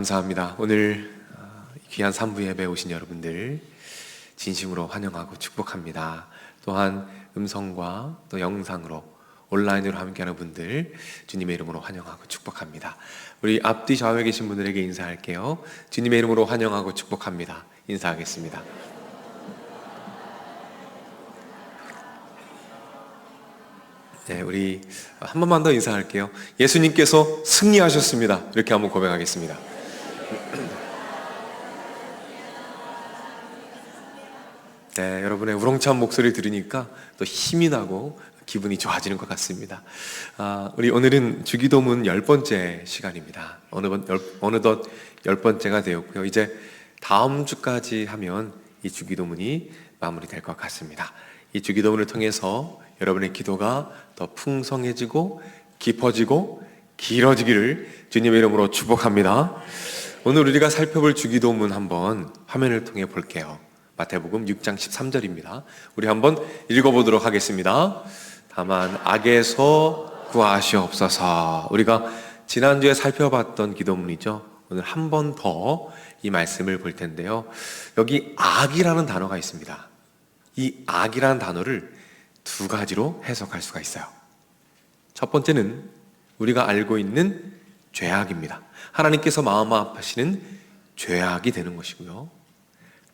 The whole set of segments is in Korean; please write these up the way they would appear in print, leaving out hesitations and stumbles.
감사합니다. 오늘 귀한 산부 예배 오신 여러분들 진심으로 환영하고 축복합니다. 또한 음성과 또 영상으로 온라인으로 함께하는 분들 주님의 이름으로 환영하고 축복합니다. 우리 앞뒤 좌우에 계신 분들에게 인사할게요. 주님의 이름으로 환영하고 축복합니다. 인사하겠습니다. 네, 우리 한 번만 더 인사할게요. 예수님께서 승리하셨습니다. 이렇게 한번 고백하겠습니다. 네, 여러분의 우렁찬 목소리 들으니까 또 힘이 나고 기분이 좋아지는 것 같습니다. 우리 오늘은 주기도문 10번째 시간입니다. 어느덧 10번째가 되었고요. 이제 다음 주까지 하면 이 주기도문이 마무리될 것 같습니다. 이 주기도문을 통해서 여러분의 기도가 더 풍성해지고 깊어지고 길어지기를 주님의 이름으로 축복합니다. 오늘 우리가 살펴볼 주기도문 한번 화면을 통해 볼게요. 마태복음 6장 13절입니다. 우리 한번 읽어보도록 하겠습니다. 다만 악에서 구하시옵소서. 우리가 지난주에 살펴봤던 기도문이죠. 오늘 한 번 더 이 말씀을 볼 텐데요. 여기 악이라는 단어가 있습니다. 이 악이라는 단어를 두 가지로 해석할 수가 있어요. 첫 번째는 우리가 알고 있는 죄악입니다. 하나님께서 마음 아파하시는 죄악이 되는 것이고요.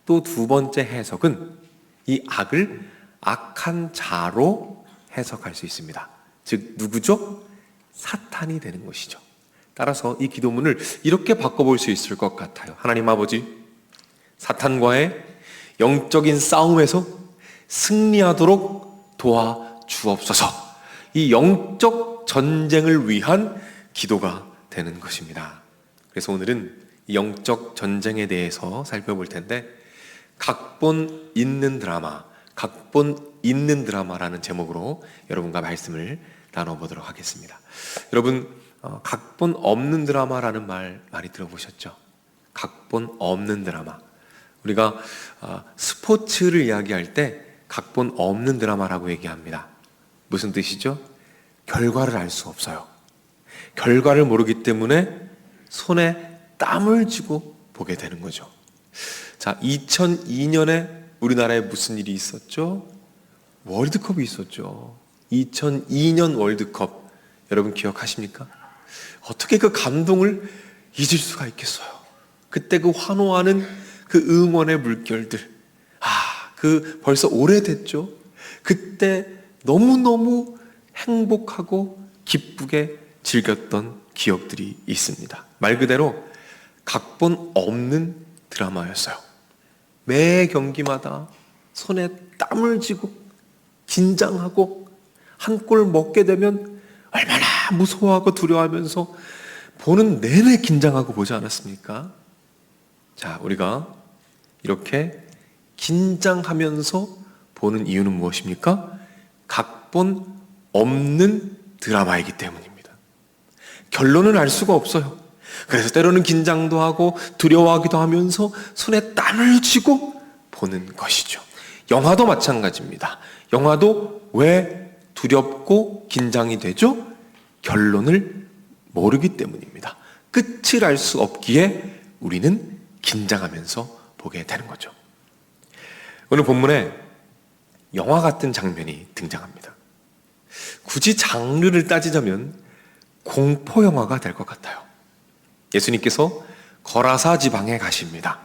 또 두 번째 해석은 이 악을 악한 자로 해석할 수 있습니다. 즉 누구죠? 사탄이 되는 것이죠. 따라서 이 기도문을 이렇게 바꿔볼 수 있을 것 같아요. 하나님 아버지, 사탄과의 영적인 싸움에서 승리하도록 도와주옵소서. 이 영적 전쟁을 위한 기도가 되는 것입니다. 그래서 오늘은 이 영적 전쟁에 대해서 살펴볼 텐데, 각본 있는 드라마라는 제목으로 여러분과 말씀을 나눠보도록 하겠습니다. 여러분, 각본 없는 드라마라는 말 많이 들어보셨죠? 각본 없는 드라마. 우리가 스포츠를 이야기할 때 각본 없는 드라마라고 얘기합니다. 무슨 뜻이죠? 결과를 알 수 없어요. 결과를 모르기 때문에 손에 땀을 쥐고 보게 되는 거죠. 자, 2002년에 우리나라에 무슨 일이 있었죠? 월드컵이 있었죠. 2002년 월드컵 여러분 기억하십니까? 어떻게 그 감동을 잊을 수가 있겠어요? 그때 그 환호하는 그 응원의 물결들, 그 벌써 오래됐죠? 그때 너무너무 행복하고 기쁘게 즐겼던 기억들이 있습니다. 말 그대로 각본 없는 드라마였어요. 매 경기마다 손에 땀을 쥐고 긴장하고 한 골 먹게 되면 얼마나 무서워하고 두려워하면서 보는 내내 긴장하고 보지 않았습니까? 자, 우리가 이렇게 긴장하면서 보는 이유는 무엇입니까? 각본 없는 드라마이기 때문입니다. 결론을 알 수가 없어요. 그래서 때로는 긴장도 하고 두려워하기도 하면서 손에 땀을 쥐고 보는 것이죠. 영화도 마찬가지입니다. 영화도 왜 두렵고 긴장이 되죠? 결론을 모르기 때문입니다. 끝을 알 수 없기에 우리는 긴장하면서 보게 되는 거죠. 오늘 본문에 영화 같은 장면이 등장합니다. 굳이 장르를 따지자면 공포 영화가 될 것 같아요. 예수님께서 거라사 지방에 가십니다.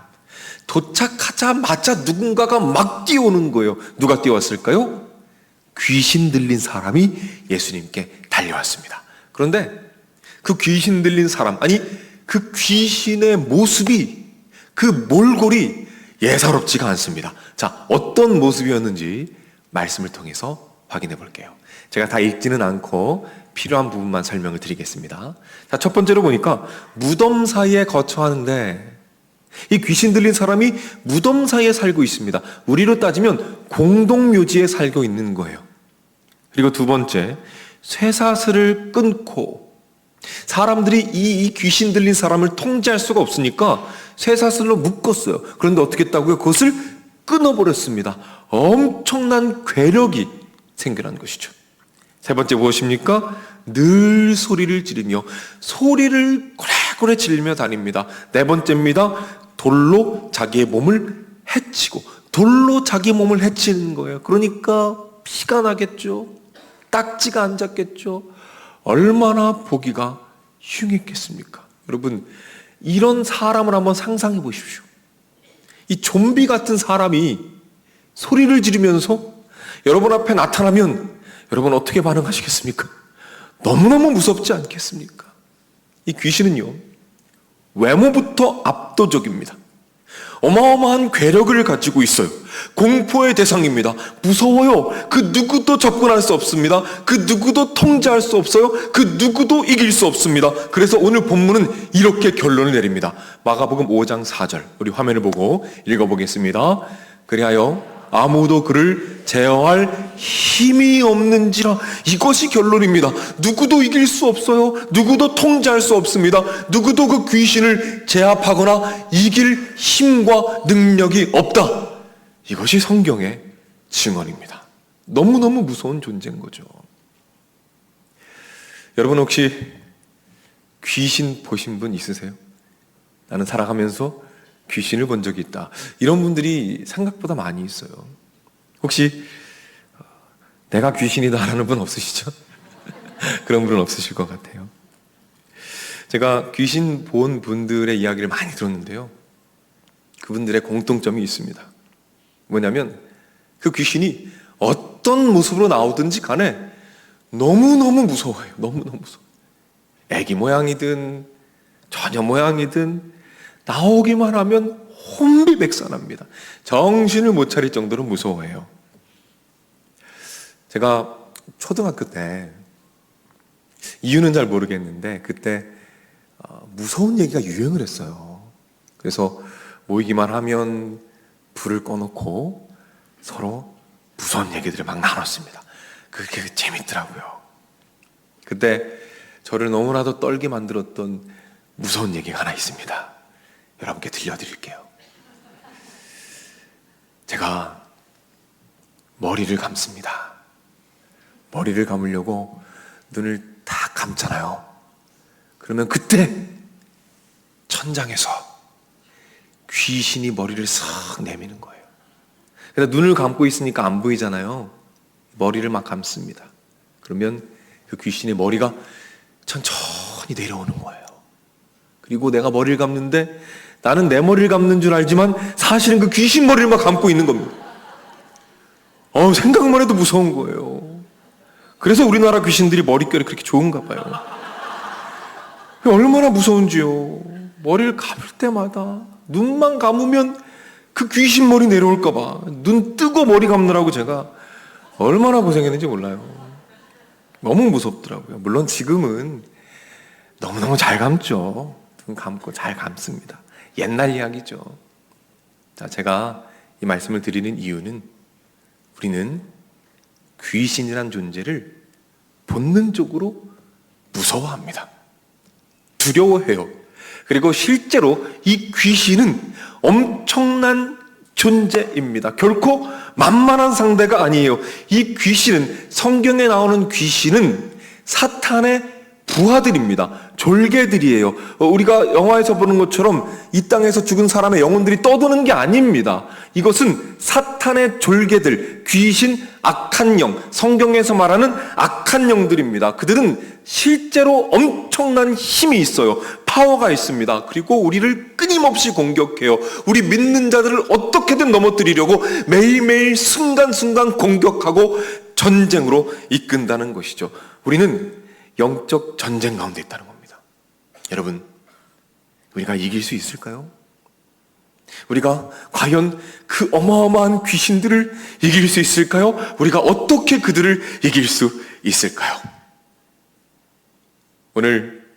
도착하자마자 누군가가 막 뛰어오는 거예요. 누가 뛰어왔을까요? 귀신 들린 사람이 예수님께 달려왔습니다. 그런데 그 귀신 들린 사람, 그 귀신의 모습이, 그 몰골이 예사롭지가 않습니다. 자, 어떤 모습이었는지 말씀을 통해서 확인해 볼게요. 제가 다 읽지는 않고 필요한 부분만 설명을 드리겠습니다. 자, 첫 번째로 보니까 무덤 사이에 거처하는데, 이 귀신 들린 사람이 무덤 사이에 살고 있습니다. 우리로 따지면 공동묘지에 살고 있는 거예요. 그리고 두 번째, 쇠사슬을 끊고, 사람들이 이 귀신 들린 사람을 통제할 수가 없으니까 쇠사슬로 묶었어요. 그런데 어떻게 했다고요? 그것을 끊어버렸습니다. 엄청난 괴력이 생겨난 것이죠. 세 번째 무엇입니까? 늘 소리를 지르며 소리를 발골에 질며 다닙니다. 네 번째입니다. 돌로 자기의 몸을 해치고, 돌로 자기 몸을 해치는 거예요. 그러니까 피가 나겠죠. 딱지가 안 잡겠죠. 얼마나 보기가 흉했겠습니까? 여러분, 이런 사람을 한번 상상해 보십시오. 이 좀비 같은 사람이 소리를 지르면서 여러분 앞에 나타나면 여러분 어떻게 반응하시겠습니까? 너무너무 무섭지 않겠습니까? 이 귀신은요, 외모부터 압도적입니다. 어마어마한 괴력을 가지고 있어요. 공포의 대상입니다. 무서워요. 그 누구도 접근할 수 없습니다. 그 누구도 통제할 수 없어요. 그 누구도 이길 수 없습니다. 그래서 오늘 본문은 이렇게 결론을 내립니다. 마가복음 5장 4절, 우리 화면을 보고 읽어보겠습니다. 그리하여 아무도 그를 제어할 힘이 없는지라. 이것이 결론입니다. 누구도 이길 수 없어요. 누구도 통제할 수 없습니다. 누구도 그 귀신을 제압하거나 이길 힘과 능력이 없다. 이것이 성경의 증언입니다. 너무너무 무서운 존재인 거죠. 여러분 혹시 귀신 보신 분 있으세요? 나는 살아가면서 귀신을 본 적이 있다. 이런 분들이 생각보다 많이 있어요. 혹시 내가 귀신이다라는 분 없으시죠? 그런 분은 없으실 것 같아요. 제가 귀신 본 분들의 이야기를 많이 들었는데요. 그분들의 공통점이 있습니다. 뭐냐면 그 귀신이 어떤 모습으로 나오든지 간에 너무너무 무서워요. 너무너무 무서워요. 애기 모양이든 처녀 모양이든 나오기만 하면 혼비백산합니다. 정신을 못 차릴 정도로 무서워해요. 제가 초등학교 때, 이유는 잘 모르겠는데 그때 무서운 얘기가 유행을 했어요. 그래서 모이기만 하면 불을 꺼놓고 서로 무서운 얘기들을 막 나눴습니다. 그게 재밌더라고요. 그때 저를 너무나도 떨게 만들었던 무서운 얘기가 하나 있습니다. 여러분께 들려드릴게요. 제가 머리를 감습니다. 머리를 감으려고 눈을 다 감잖아요. 그러면 그때 천장에서 귀신이 머리를 싹 내미는 거예요. 그래서 눈을 감고 있으니까 안 보이잖아요. 머리를 막 감습니다. 그러면 그 귀신의 머리가 천천히 내려오는 거예요. 그리고 내가 머리를 감는데 나는 내 머리를 감는 줄 알지만 사실은 그 귀신 머리를 막 감고 있는 겁니다. 생각만 해도 무서운 거예요. 그래서 우리나라 귀신들이 머릿결이 그렇게 좋은가 봐요. 얼마나 무서운지요. 머리를 감을 때마다 눈만 감으면 그 귀신 머리 내려올까 봐 눈 뜨고 머리 감느라고 제가 얼마나 고생했는지 몰라요. 너무 무섭더라고요. 물론 지금은 너무너무 잘 감죠. 눈 감고 잘 감습니다. 옛날 이야기죠. 자, 제가 이 말씀을 드리는 이유는 우리는 귀신이란 존재를 본능적으로 무서워합니다. 두려워해요. 그리고 실제로 이 귀신은 엄청난 존재입니다. 결코 만만한 상대가 아니에요. 이 귀신은, 성경에 나오는 귀신은 사탄의 부하들입니다. 졸개들이에요. 우리가 영화에서 보는 것처럼 이 땅에서 죽은 사람의 영혼들이 떠도는 게 아닙니다. 이것은 사탄의 졸개들, 귀신, 악한 영, 성경에서 말하는 악한 영들입니다. 그들은 실제로 엄청난 힘이 있어요. 파워가 있습니다. 그리고 우리를 끊임없이 공격해요. 우리 믿는 자들을 어떻게든 넘어뜨리려고 매일매일 순간순간 공격하고 전쟁으로 이끈다는 것이죠. 우리는 영적 전쟁 가운데 있다는 겁니다. 여러분, 우리가 이길 수 있을까요? 우리가 과연 그 어마어마한 귀신들을 이길 수 있을까요? 우리가 어떻게 그들을 이길 수 있을까요? 오늘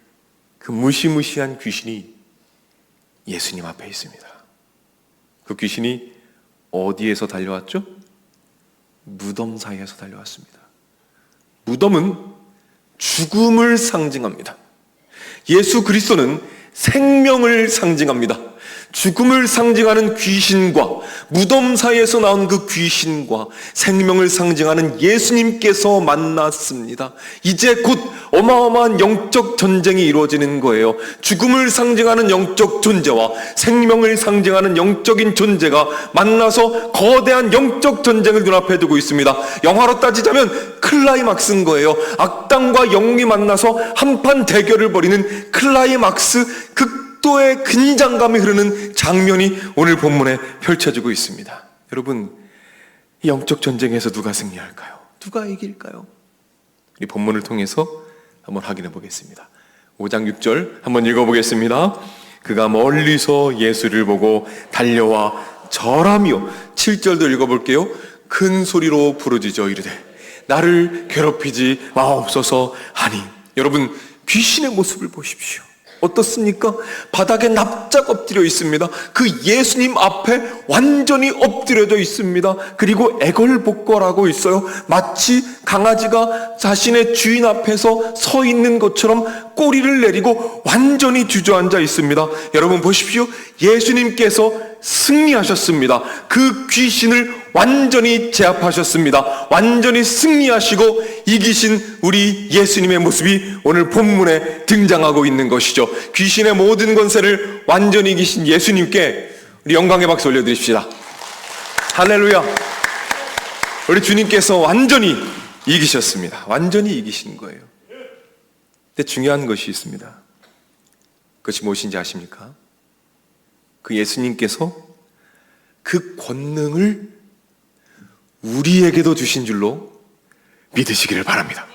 그 무시무시한 귀신이 예수님 앞에 있습니다. 그 귀신이 어디에서 달려왔죠? 무덤 사이에서 달려왔습니다. 무덤은 죽음을 상징합니다. 예수 그리스도는 생명을 상징합니다. 죽음을 상징하는 귀신과 무덤 사이에서 나온 그 귀신과 생명을 상징하는 예수님께서 만났습니다. 이제 곧 어마어마한 영적 전쟁이 이루어지는 거예요. 죽음을 상징하는 영적 존재와 생명을 상징하는 영적인 존재가 만나서 거대한 영적 전쟁을 눈앞에 두고 있습니다. 영화로 따지자면 클라이막스인 거예요. 악당과 영웅이 만나서 한판 대결을 벌이는 클라이막스, 극도의 긴장감이 흐르는 장면이 오늘 본문에 펼쳐지고 있습니다. 여러분, 이 영적 전쟁에서 누가 승리할까요? 누가 이길까요? 이 본문을 통해서 한번 확인해 보겠습니다. 5장 6절 한번 읽어보겠습니다. 그가 멀리서 예수를 보고 달려와 절하며, 7절도 읽어볼게요. 큰 소리로 부르짖어 이르되 나를 괴롭히지 마옵소서 하니. 여러분, 귀신의 모습을 보십시오. 어떻습니까? 바닥에 납작 엎드려 있습니다. 그 예수님 앞에 완전히 엎드려져 있습니다. 그리고 애걸복걸하고 있어요. 마치 강아지가 자신의 주인 앞에서 서 있는 것처럼 꼬리를 내리고 완전히 주저앉아 있습니다. 여러분 보십시오. 예수님께서 승리하셨습니다. 그 귀신을 완전히 제압하셨습니다. 완전히 승리하시고 이기신 우리 예수님의 모습이 오늘 본문에 등장하고 있는 것이죠. 귀신의 모든 권세를 완전히 이기신 예수님께 우리 영광의 박수 올려드립시다. 할렐루야. 우리 주님께서 완전히 이기셨습니다. 완전히 이기신 거예요. 근데 중요한 것이 있습니다. 그것이 무엇인지 아십니까? 그 예수님께서 그 권능을 우리에게도 주신 줄로 믿으시기를 바랍니다.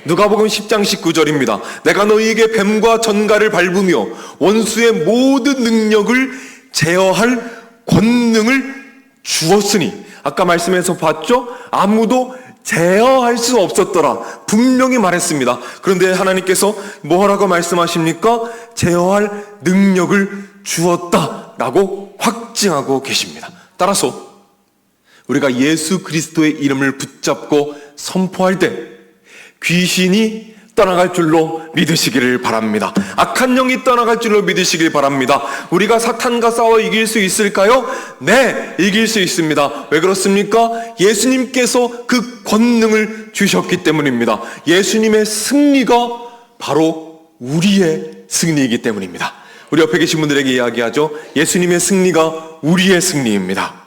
누가복음 10장 19절입니다. 내가 너희에게 뱀과 전갈을 밟으며 원수의 모든 능력을 제어할 권능을 주었으니, 아까 말씀에서 봤죠? 아무도 제어할 수 없었더라 분명히 말했습니다. 그런데 하나님께서 뭐라고 말씀하십니까? 제어할 능력을 주었다라고 확증하고 계십니다. 따라서 우리가 예수 그리스도의 이름을 붙잡고 선포할 때 귀신이 떠나갈 줄로 믿으시기를 바랍니다. 악한 영이 떠나갈 줄로 믿으시길 바랍니다. 우리가 사탄과 싸워 이길 수 있을까요? 네, 이길 수 있습니다. 왜 그렇습니까? 예수님께서 그 권능을 주셨기 때문입니다. 예수님의 승리가 바로 우리의 승리이기 때문입니다. 우리 옆에 계신 분들에게 이야기하죠. 예수님의 승리가 우리의 승리입니다.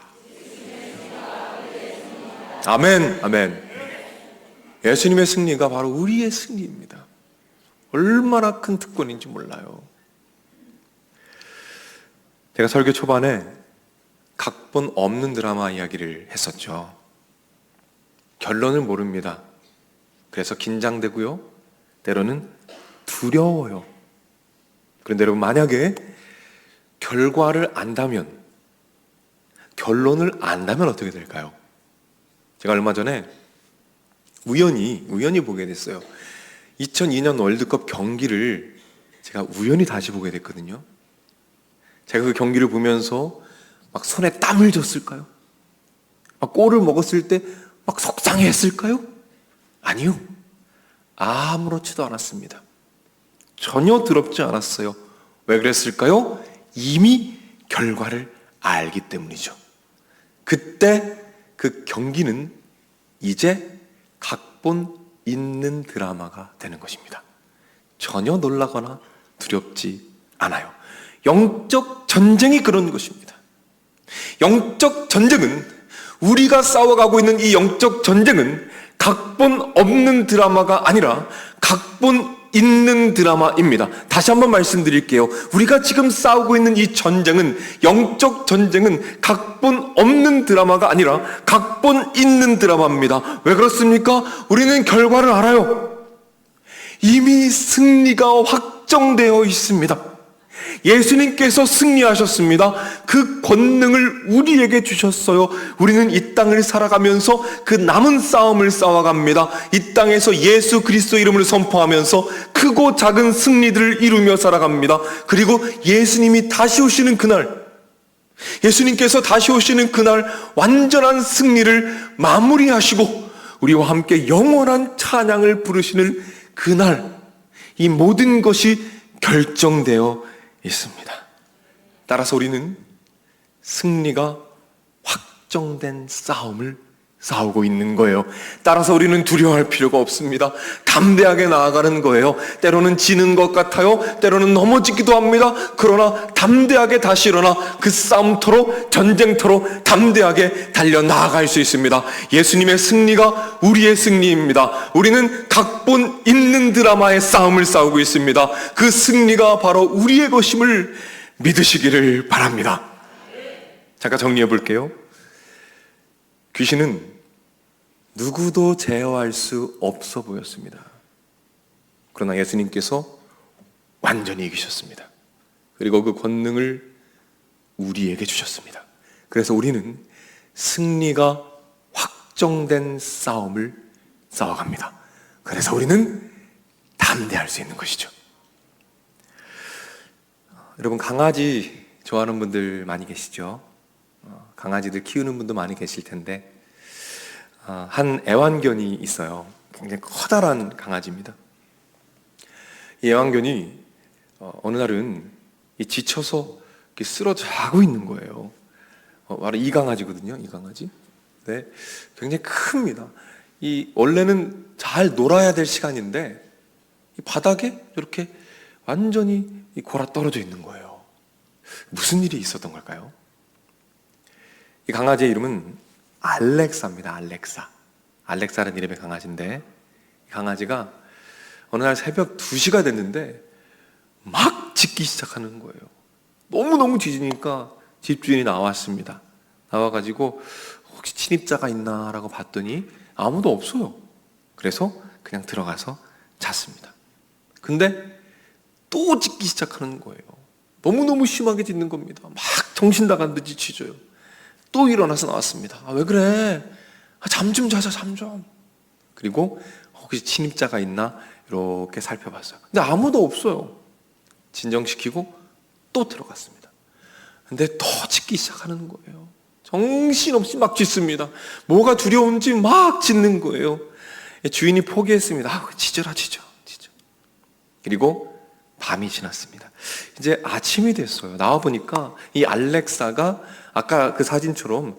아멘, 아멘. 예수님의 승리가 바로 우리의 승리입니다. 얼마나 큰 특권인지 몰라요. 제가 설교 초반에 각본 없는 드라마 이야기를 했었죠. 결론을 모릅니다. 그래서 긴장되고요. 때로는 두려워요. 그런데 여러분, 만약에 결과를 안다면, 결론을 안다면 어떻게 될까요? 제가 얼마 전에 우연히 보게 됐어요. 2002년 월드컵 경기를 제가 우연히 다시 보게 됐거든요. 제가 그 경기를 보면서 막 손에 땀을 줬을까요? 막 골을 먹었을 때 막 속상해했을까요? 아니요. 아무렇지도 않았습니다. 전혀 더럽지 않았어요. 왜 그랬을까요? 이미 결과를 알기 때문이죠. 그때 그 경기는 이제 각본 있는 드라마가 되는 것입니다. 전혀 놀라거나 두렵지 않아요. 영적 전쟁이 그런 것입니다. 영적 전쟁은, 우리가 싸워가고 있는 이 영적 전쟁은 각본 없는 드라마가 아니라 각본 있는 드라마입니다. 다시 한번 말씀드릴게요. 우리가 지금 싸우고 있는 이 전쟁은, 영적 전쟁은 각본 없는 드라마가 아니라 각본 있는 드라마입니다. 왜 그렇습니까? 우리는 결과를 알아요. 이미 승리가 확정되어 있습니다. 예수님께서 승리하셨습니다. 그 권능을 우리에게 주셨어요. 우리는 이 땅을 살아가면서 그 남은 싸움을 싸워갑니다. 이 땅에서 예수 그리스도 이름을 선포하면서 크고 작은 승리들을 이루며 살아갑니다. 그리고 예수님이 다시 오시는 그날, 예수님께서 다시 오시는 그날 완전한 승리를 마무리하시고 우리와 함께 영원한 찬양을 부르시는 그날, 이 모든 것이 결정되어 있습니다. 따라서 우리는 승리가 확정된 싸움을 싸우고 있는 거예요. 따라서 우리는 두려워할 필요가 없습니다. 담대하게 나아가는 거예요. 때로는 지는 것 같아요. 때로는 넘어지기도 합니다. 그러나 담대하게 다시 일어나 그 싸움터로, 전쟁터로 담대하게 달려 나아갈 수 있습니다. 예수님의 승리가 우리의 승리입니다. 우리는 각본 있는 드라마의 싸움을 싸우고 있습니다. 그 승리가 바로 우리의 것임을 믿으시기를 바랍니다. 잠깐 정리해 볼게요. 귀신은 누구도 제어할 수 없어 보였습니다. 그러나 예수님께서 완전히 이기셨습니다. 그리고 그 권능을 우리에게 주셨습니다. 그래서 우리는 승리가 확정된 싸움을 싸워갑니다. 그래서 우리는 담대할 수 있는 것이죠. 여러분, 강아지 좋아하는 분들 많이 계시죠? 강아지들 키우는 분도 많이 계실 텐데, 한 애완견이 있어요. 굉장히 커다란 강아지입니다. 이 애완견이 어느 날은 지쳐서 이렇게 쓰러져 자고 있는 거예요. 바로 이 강아지거든요. 이 강아지. 네, 굉장히 큽니다. 원래는 잘 놀아야 될 시간인데 이 바닥에 이렇게 완전히 골아 떨어져 있는 거예요. 무슨 일이 있었던 걸까요? 이 강아지의 이름은 알렉사입니다. 알렉사라는 이름의 강아지인데, 이 강아지가 어느 날 새벽 2시가 됐는데 막 짖기 시작하는 거예요. 너무너무 짖으니까 집주인이 나왔습니다. 나와가지고 혹시 침입자가 있나 라고 봤더니 아무도 없어요. 그래서 그냥 들어가서 잤습니다. 근데 또 짖기 시작하는 거예요. 너무너무 심하게 짖는 겁니다. 막 정신 나간 듯이 짖어요. 또 일어나서 나왔습니다. 왜 그래? 잠 좀 자자, 잠 좀. 그리고 혹시 침입자가 있나 이렇게 살펴봤어요. 근데 아무도 없어요. 진정시키고 또 들어갔습니다. 근데 더 짖기 시작하는 거예요. 정신없이 막 짖습니다. 뭐가 두려운지 막 짖는 거예요. 주인이 포기했습니다. 짖어라, 짖어. 그리고 밤이 지났습니다. 이제 아침이 됐어요. 나와보니까 이 알렉사가 아까 그 사진처럼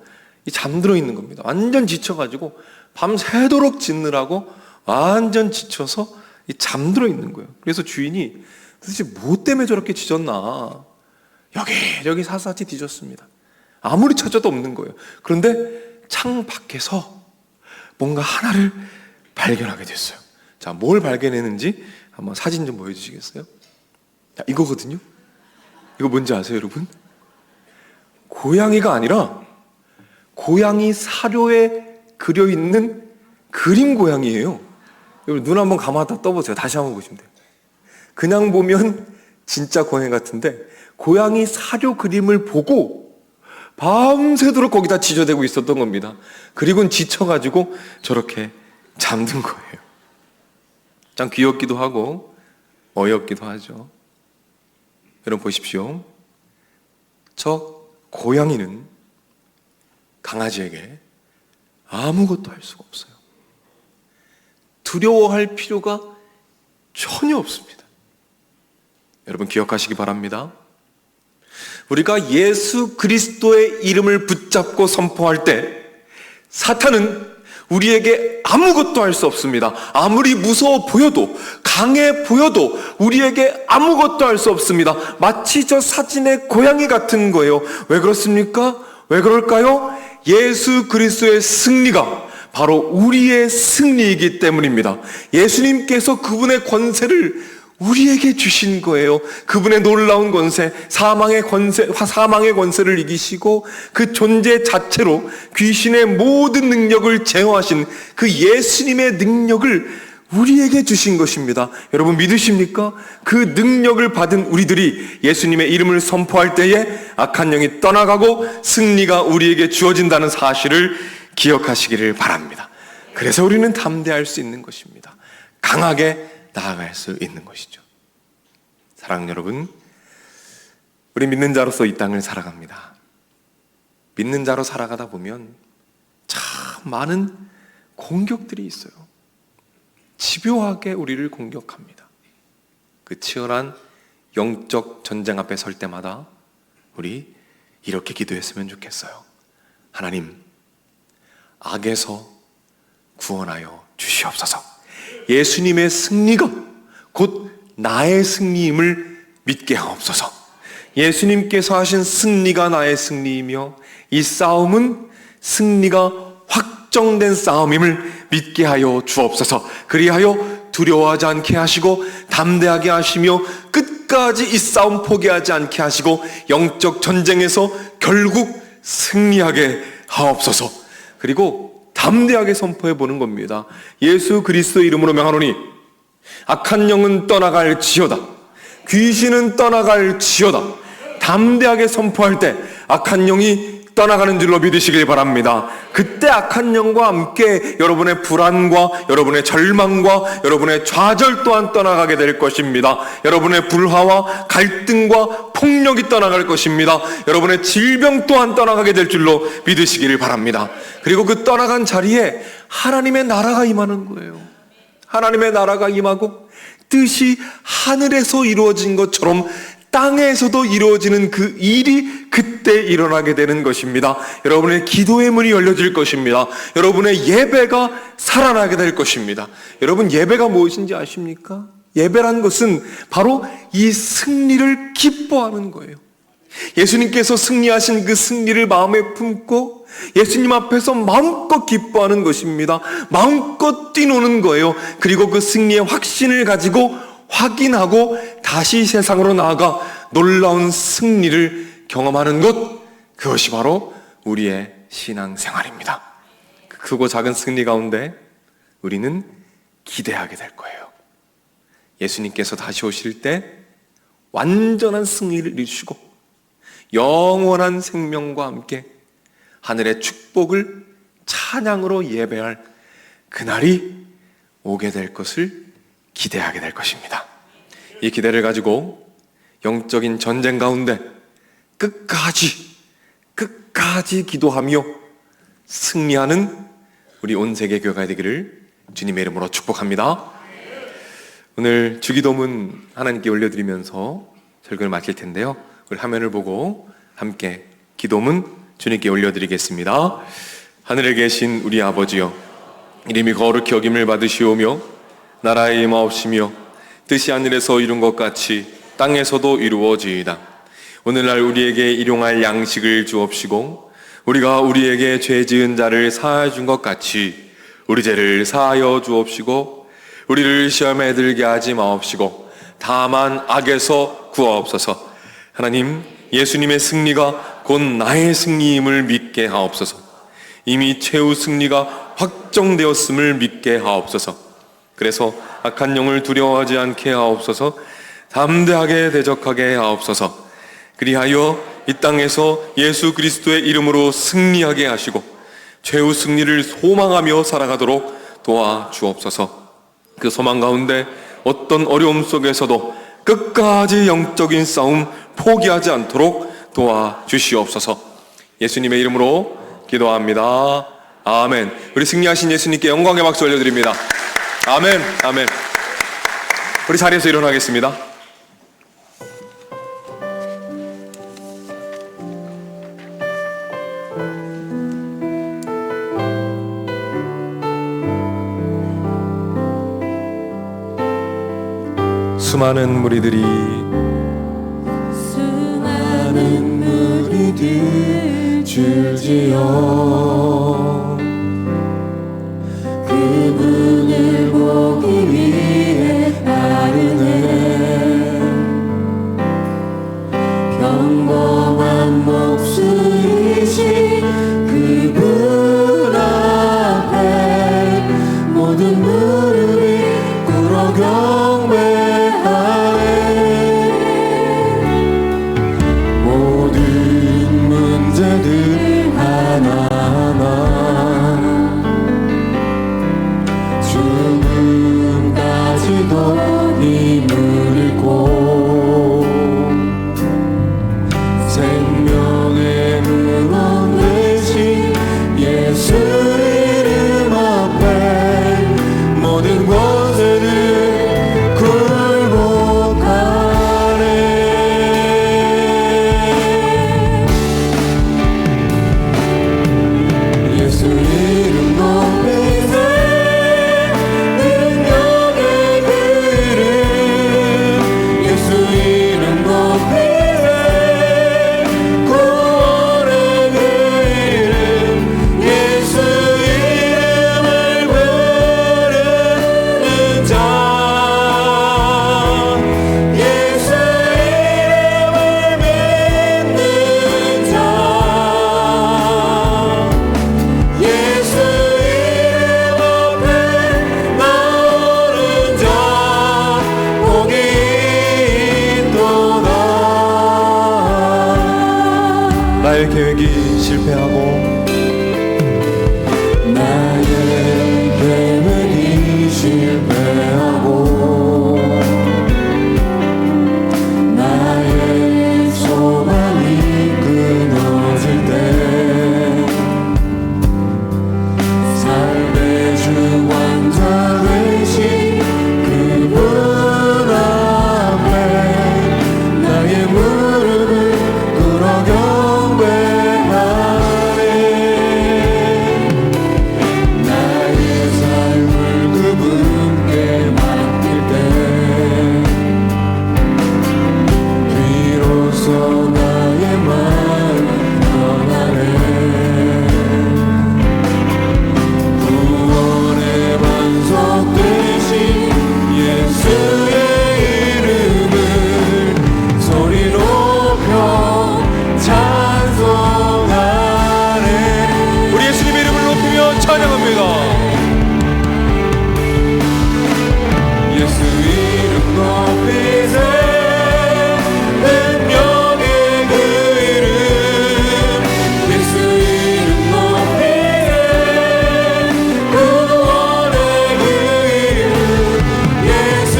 잠들어 있는 겁니다. 완전 지쳐가지고 밤새도록 짖느라고 완전 지쳐서 잠들어 있는 거예요. 그래서 주인이 도대체 뭐 때문에 저렇게 짖었나, 여기 사사치 뒤졌습니다. 아무리 찾아도 없는 거예요. 그런데 창 밖에서 뭔가 하나를 발견하게 됐어요. 자, 뭘 발견했는지 한번 사진 좀 보여주시겠어요? 자, 이거거든요. 이거 뭔지 아세요, 여러분? 고양이가 아니라 고양이 사료에 그려있는 그림 고양이에요. 여러분, 눈 한번 감았다 떠보세요. 다시 한번 보시면 돼요. 그냥 보면 진짜 고양이 같은데 고양이 사료 그림을 보고 밤새도록 거기다 지저대고 있었던 겁니다. 그리고는 지쳐가지고 저렇게 잠든 거예요. 참 귀엽기도 하고 어이없기도 하죠. 여러분 보십시오. 저 고양이는 강아지에게 아무것도 할 수가 없어요. 두려워할 필요가 전혀 없습니다. 여러분 기억하시기 바랍니다. 우리가 예수 그리스도의 이름을 붙잡고 선포할 때 사탄은 우리에게 아무것도 할 수 없습니다. 아무리 무서워 보여도, 강해 보여도 우리에게 아무것도 할 수 없습니다. 마치 저 사진의 고양이 같은 거예요. 왜 그렇습니까? 왜 그럴까요? 예수 그리스도의 승리가 바로 우리의 승리이기 때문입니다. 예수님께서 그분의 권세를 우리에게 주신 거예요. 그분의 놀라운 권세, 사망의 권세를 이기시고 그 존재 자체로 귀신의 모든 능력을 제어하신 그 예수님의 능력을 우리에게 주신 것입니다. 여러분 믿으십니까? 그 능력을 받은 우리들이 예수님의 이름을 선포할 때에 악한 영이 떠나가고 승리가 우리에게 주어진다는 사실을 기억하시기를 바랍니다. 그래서 우리는 담대할 수 있는 것입니다. 강하게 나아갈 수 있는 것이죠. 사랑하는 여러분, 우리 믿는 자로서 이 땅을 살아갑니다. 믿는 자로 살아가다 보면 참 많은 공격들이 있어요. 집요하게 우리를 공격합니다. 그 치열한 영적 전쟁 앞에 설 때마다 우리 이렇게 기도했으면 좋겠어요. 하나님, 악에서 구원하여 주시옵소서. 예수님의 승리가 곧 나의 승리임을 믿게 하옵소서. 예수님께서 하신 승리가 나의 승리이며 이 싸움은 승리가 확정된 싸움임을 믿게 하여 주옵소서. 그리하여 두려워하지 않게 하시고 담대하게 하시며 끝까지 이 싸움 포기하지 않게 하시고 영적 전쟁에서 결국 승리하게 하옵소서. 그리고 담대하게 선포해 보는 겁니다. 예수 그리스도의 이름으로 명하노니 악한 영은 떠나갈지어다. 귀신은 떠나갈지어다. 담대하게 선포할 때 악한 영이 떠나가는 줄로 믿으시길 바랍니다. 그때 악한 영과 함께 여러분의 불안과 여러분의 절망과 여러분의 좌절 또한 떠나가게 될 것입니다. 여러분의 불화와 갈등과 폭력이 떠나갈 것입니다. 여러분의 질병 또한 떠나가게 될 줄로 믿으시기를 바랍니다. 그리고 그 떠나간 자리에 하나님의 나라가 임하는 거예요. 하나님의 나라가 임하고 뜻이 하늘에서 이루어진 것처럼 땅에서도 이루어지는 그 일이 그때 일어나게 되는 것입니다. 여러분의 기도의 문이 열려질 것입니다. 여러분의 예배가 살아나게 될 것입니다. 여러분, 예배가 무엇인지 아십니까? 예배란 것은 바로 이 승리를 기뻐하는 거예요. 예수님께서 승리하신 그 승리를 마음에 품고 예수님 앞에서 마음껏 기뻐하는 것입니다. 마음껏 뛰노는 거예요. 그리고 그 승리의 확신을 가지고 확인하고 다시 세상으로 나아가 놀라운 승리를 경험하는 것, 그것이 바로 우리의 신앙생활입니다. 크고 작은 승리 가운데 우리는 기대하게 될 거예요. 예수님께서 다시 오실 때 완전한 승리를 이루시고 영원한 생명과 함께 하늘의 축복을 찬양으로 예배할 그날이 오게 될 것을 기대하게 될 것입니다. 이 기대를 가지고 영적인 전쟁 가운데 끝까지 기도하며 승리하는 우리 온 세계 교회가 되기를 주님의 이름으로 축복합니다. 오늘 주기도문 하나님께 올려드리면서 설교를 마칠 텐데요, 우리 화면을 보고 함께 기도문 주님께 올려드리겠습니다. 하늘에 계신 우리 아버지여, 이름이 거룩히 여김을 받으시오며 나라의 임하옵시며 뜻이 하늘에서 이룬 것 같이 땅에서도 이루어지이다. 오늘날 우리에게 일용할 양식을 주옵시고 우리가 우리에게 죄 지은 자를 사하여 준 것 같이 우리 죄를 사하여 주옵시고 우리를 시험에 들게 하지 마옵시고 다만 악에서 구하옵소서. 하나님, 예수님의 승리가 곧 나의 승리임을 믿게 하옵소서. 이미 최후 승리가 확정되었음을 믿게 하옵소서. 그래서 악한 영을 두려워하지 않게 하옵소서. 담대하게 대적하게 하옵소서. 그리하여 이 땅에서 예수 그리스도의 이름으로 승리하게 하시고 최후 승리를 소망하며 살아가도록 도와주옵소서. 그 소망 가운데 어떤 어려움 속에서도 끝까지 영적인 싸움 포기하지 않도록 도와주시옵소서. 예수님의 이름으로 기도합니다. 아멘. 우리 승리하신 예수님께 영광의 박수 올려드립니다. 아멘. 아멘. 우리 자리에서 일어나겠습니다. 수많은 무리들이 줄지어 그분을 보기 위해 따르네. 평범한 목숨이신 그분 앞에 모든 무릎이 꿇어 경배하네. 모든 문제들 하나하나 나의 계획이 실패하고 나의 계획이 실패하고 나의 소망이 끊어질 때 삶의 주 왕자 되신 그분 앞에 나의 무릎을 꿇어 경배하네. 나의 삶을 그분께 맡길 때 비로소 나의 마음 변하네. 구원의 반석 되신 예수의 이름을 소리 높여 찬송하네. 우리 예수님의 이름을 높이며 찬양합니다. 예수 이름 높이세. 능력의 그 이름 예수 이름 높이세. 구원의 그 이름 예수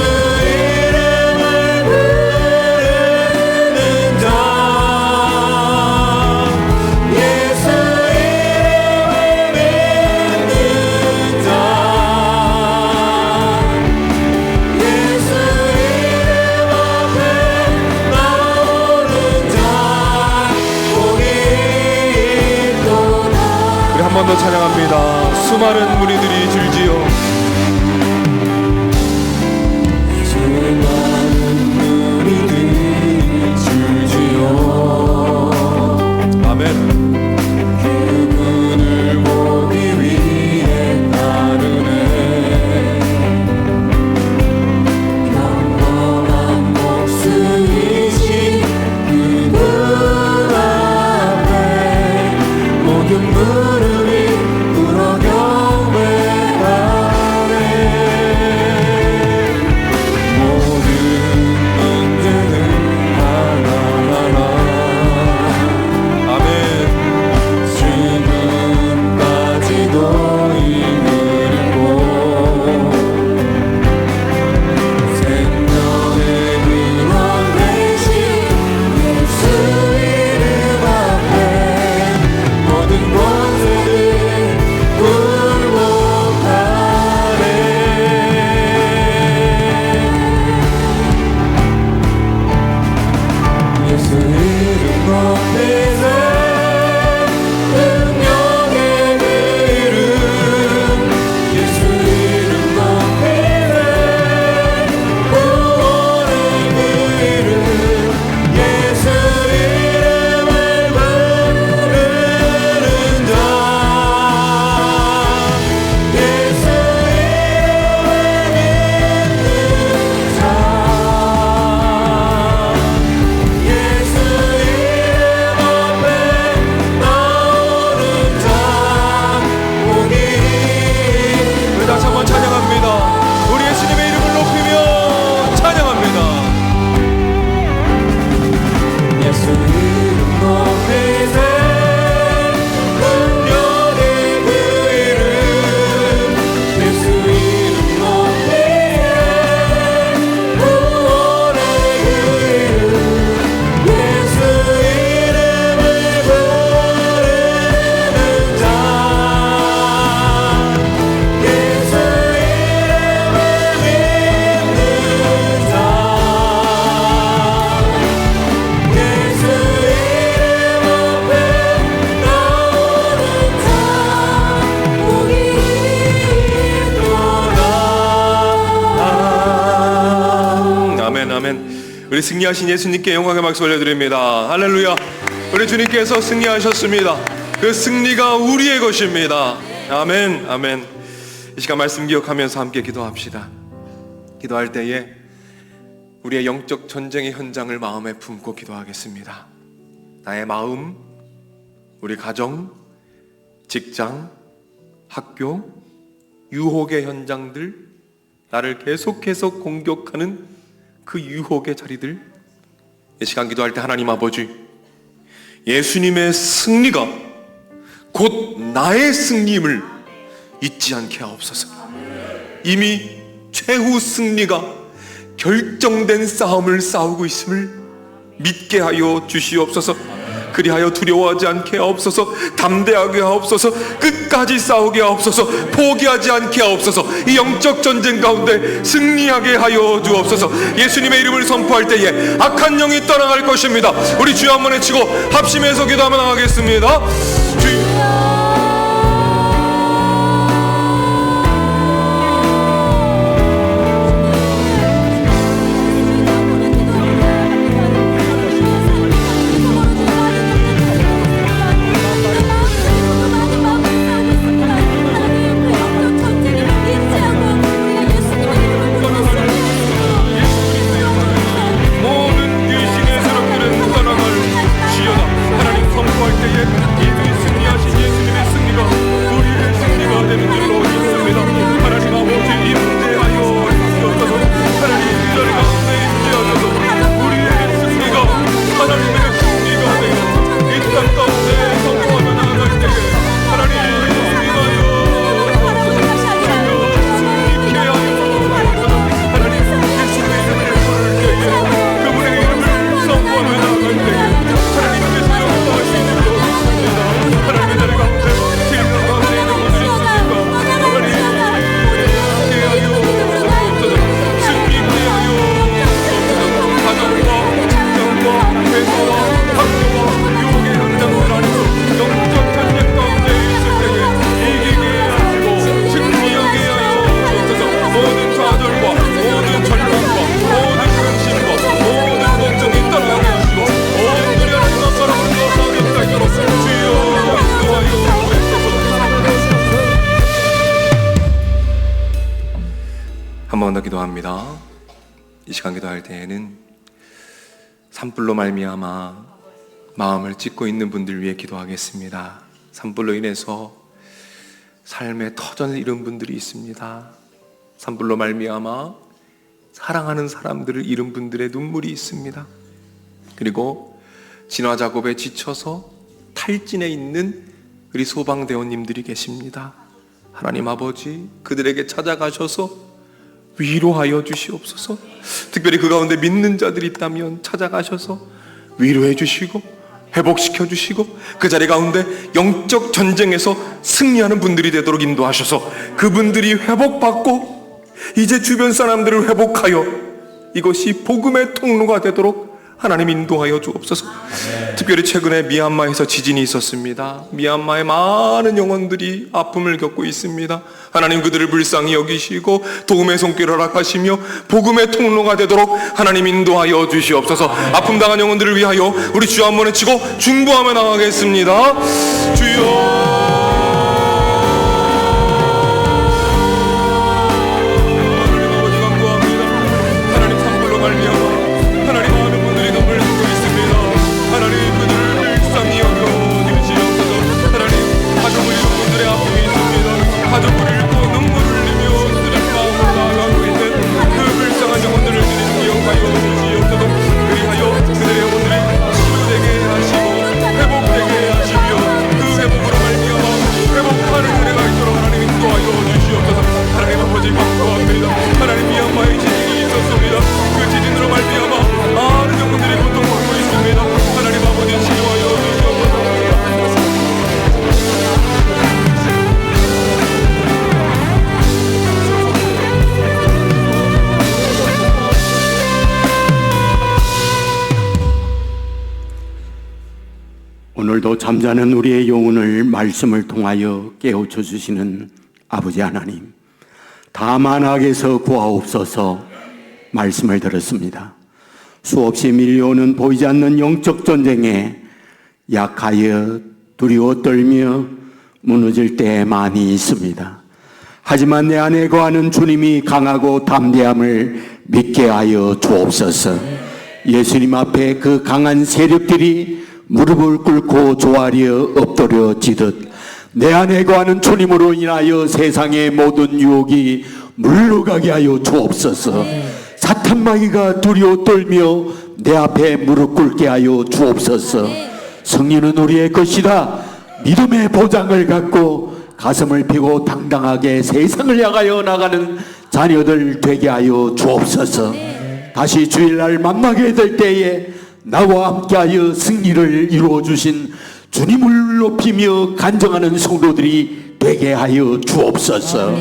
이름을 부르는 자 예수 이름을 믿는 자 예수 이름 앞에 나오는 자 복이 있도다. 우리 한 번 더 찬양합니다. 수많은 무리들이 줄지어 수많은 무리들이 줄지어 아멘. 그분을 보기 위해 따르네. 평범한 목숨이신 그분 앞에 모든 무릎이 꿇어 경배하네. 모든 문제는 하나하나 아멘. 지금까지도 이끌고 생명의 근원 되신 예수 이름 앞에 모든 권세를 굴복하네. 예수 이름 높이세. 능력의 그 이름 예수 이름 높이세. 구원의 그 이름 예수 이름을 부르는 자 예수 이름을 믿는 자 예수 이름 앞에 나오는 자 복이 우리 다시 한번 찬양합니다. 우리 예수님의 이름을 높이며 찬양합니다. 예수 이름 높이세. 능력의 그 이름 예수 이름 높이세. 구원의 그 이름 예수 이름을 부르는 자 예수 이름을 믿는 자 예수 이름 앞에 나오는 자 복이 있도다. 아멘 아멘. 우리 승리하신 예수님께 영광의 박수 올려드립니다. 할렐루야. 우리 주님께서 승리하셨습니다. 그 승리가 우리의 것입니다. 아멘 아멘. 이 시간 말씀 기억하면서 함께 기도합시다. 기도할 때에 우리의 영적 전쟁의 현장을 마음에 품고 기도하겠습니다. 나의 마음, 우리 가정, 직장, 학교, 유혹의 현장들, 나를 계속해서 공격하는 그 유혹의 자리들, 이 시간 기도할 때 하나님 아버지, 예수님의 승리가 곧 나의 승리임을 잊지 않게 하옵소서. 이미 최후 승리가 결정된 싸움을 싸우고 있음을 믿게 하여 주시옵소서. 그리하여 두려워하지 않게 하옵소서. 담대하게 하옵소서. 끝까지 싸우게 하옵소서. 포기하지 않게 하옵소서. 이 영적 전쟁 가운데 승리하게 하여 주옵소서. 예수님의 이름을 선포할 때에 악한 영이 떠나갈 것입니다. 우리 주여 한번 외치고 합심해서 기도하며 나가겠습니다. 주여. 한 번 더 기도합니다. 이 시간 기도할 때에는 산불로 말미암아 마음을 찢고 있는 분들 위해 기도하겠습니다. 산불로 인해서 삶의 터전을 잃은 분들이 있습니다. 산불로 말미암아 사랑하는 사람들을 잃은 분들의 눈물이 있습니다. 그리고 진화 작업에 지쳐서 탈진해 있는 우리 소방대원님들이 계십니다. 하나님 아버지, 그들에게 찾아가셔서 위로하여 주시옵소서. 특별히 그 가운데 믿는 자들이 있다면 찾아가셔서 위로해 주시고 회복시켜 주시고 그 자리 가운데 영적 전쟁에서 승리하는 분들이 되도록 인도하셔서 그분들이 회복받고 이제 주변 사람들을 회복하여 이것이 복음의 통로가 되도록 하나님 인도하여 주옵소서. 특별히 최근에 미얀마에서 지진이 있었습니다. 미얀마의 많은 영혼들이 아픔을 겪고 있습니다. 하나님 그들을 불쌍히 여기시고 도움의 손길을 허락하시며 복음의 통로가 되도록 하나님 인도하여 주시옵소서. 아픔 당한 영혼들을 위하여 우리 주 한 번 외치고 중보하며 나가겠습니다. 주여. 오늘도 잠자는 우리의 영혼을 말씀을 통하여 깨우쳐 주시는 아버지 하나님, 다만악에서 구하옵소서. 말씀을 들었습니다. 수없이 밀려오는 보이지 않는 영적 전쟁에 약하여 두려워 떨며 무너질 때 많이 있습니다. 하지만 내 안에 거하는 주님이 강하고 담대함을 믿게 하여 주옵소서. 예수님 앞에 그 강한 세력들이 무릎을 꿇고 조아려 엎드려지듯 내 안에 거하는 주님으로 인하여 세상의 모든 유혹이 물러가게 하여 주옵소서. 사탄 마귀가 두려워 떨며 내 앞에 무릎 꿇게 하여 주옵소서. 승리는 우리의 것이다. 믿음의 보장을 갖고 가슴을 펴고 당당하게 세상을 향하여 나가는 자녀들 되게 하여 주옵소서. 다시 주일날 만나게 될 때에 나와 함께하여 승리를 이루어 주신 주님을 높이며 간증하는 성도들이 되게 하여 주옵소서.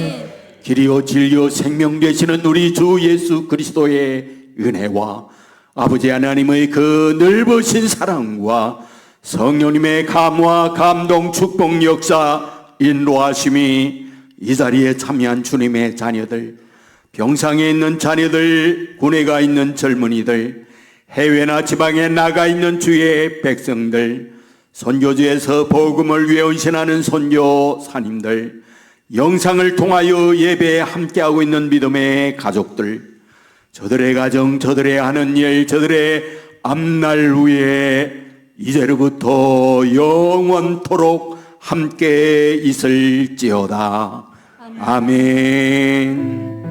길이요 진리요 생명 되시는 우리 주 예수 그리스도의 은혜와 아버지 하나님의 그 넓으신 사랑과 성령님의 감화 감동 축복 역사 인도하심이 이 자리에 참여한 주님의 자녀들, 병상에 있는 자녀들, 군에 가 있는 젊은이들, 해외나 지방에 나가 있는 주의 백성들, 선교지에서 복음을 위해 헌신하는 선교사님들, 영상을 통하여 예배에 함께하고 있는 믿음의 가족들, 저들의 가정, 저들의 하는 일, 저들의 앞날 위에 이제로부터 영원토록 함께 있을지어다. 아멘.